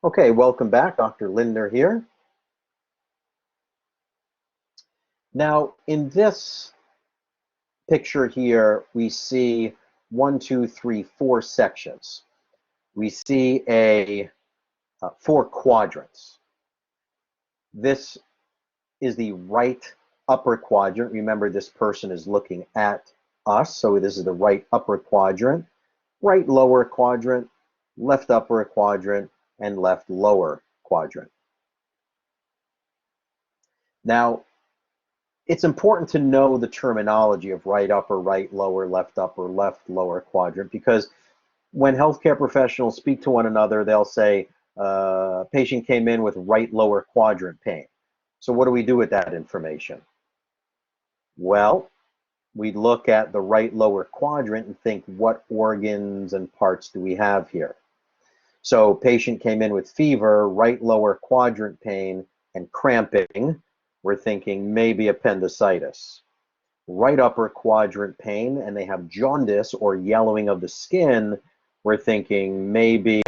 Okay, welcome back. Dr. Lindner here. Now, in this picture here, we see 1, 2, 3, 4 sections. We see four quadrants. This is the right upper quadrant. Remember, this person is looking at us, so this is the right upper quadrant, right lower quadrant, left upper quadrant, and left lower quadrant. Now, it's important to know the terminology of right upper, right lower, left upper, left lower quadrant, because when healthcare professionals speak to one another, they'll say, patient came in with right lower quadrant pain. So what do we do with that information? Well, we look at the right lower quadrant and think, what organs and parts do we have here? So patient came in with fever, right lower quadrant pain, and cramping. We're thinking maybe appendicitis. Right upper quadrant pain, and they have jaundice or yellowing of the skin. We're thinking maybe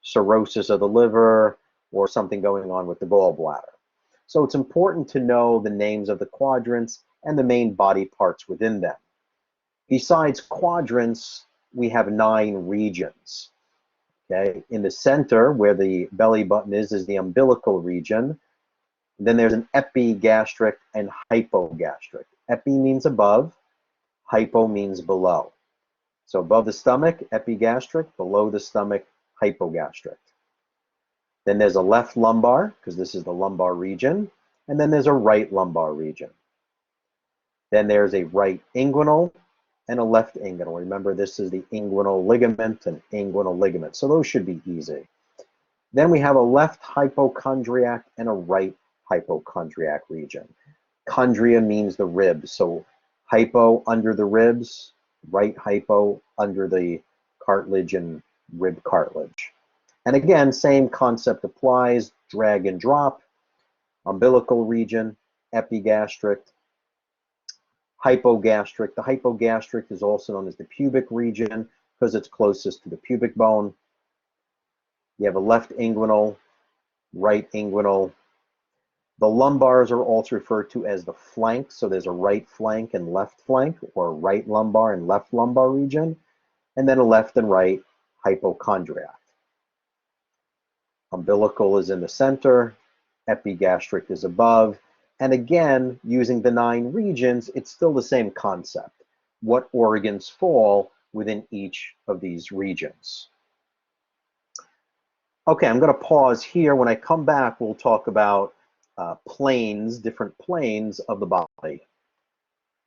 cirrhosis of the liver or something going on with the gallbladder. So it's important to know the names of the quadrants and the main body parts within them. Besides quadrants, we have 9 regions. Okay, in the center, where the belly button is the umbilical region. Then there's an epigastric and hypogastric. Epi means above, hypo means below. So above the stomach, epigastric, below the stomach, hypogastric. Then there's a left lumbar, because this is the lumbar region, and then there's a right lumbar region. Then there's a right inguinal and a left inguinal. Remember, this is the inguinal ligament and inguinal ligament, so those should be easy. Then we have a left hypochondriac and a right hypochondriac region. Chondria means the ribs, so hypo under the ribs, right hypo under the cartilage and rib cartilage. And again, same concept applies, drag and drop, umbilical region, epigastric, hypogastric. The hypogastric is also known as the pubic region because it's closest to the pubic bone. You have a left inguinal, right inguinal. The lumbars are also referred to as the flanks, so there's a right flank and left flank, or right lumbar and left lumbar region, and then a left and right hypochondriac. Umbilical is in the center, epigastric is above, and again, using the 9 regions, it's still the same concept. What organs fall within each of these regions? Okay, I'm going to pause here. When I come back, we'll talk about planes, different planes of the body.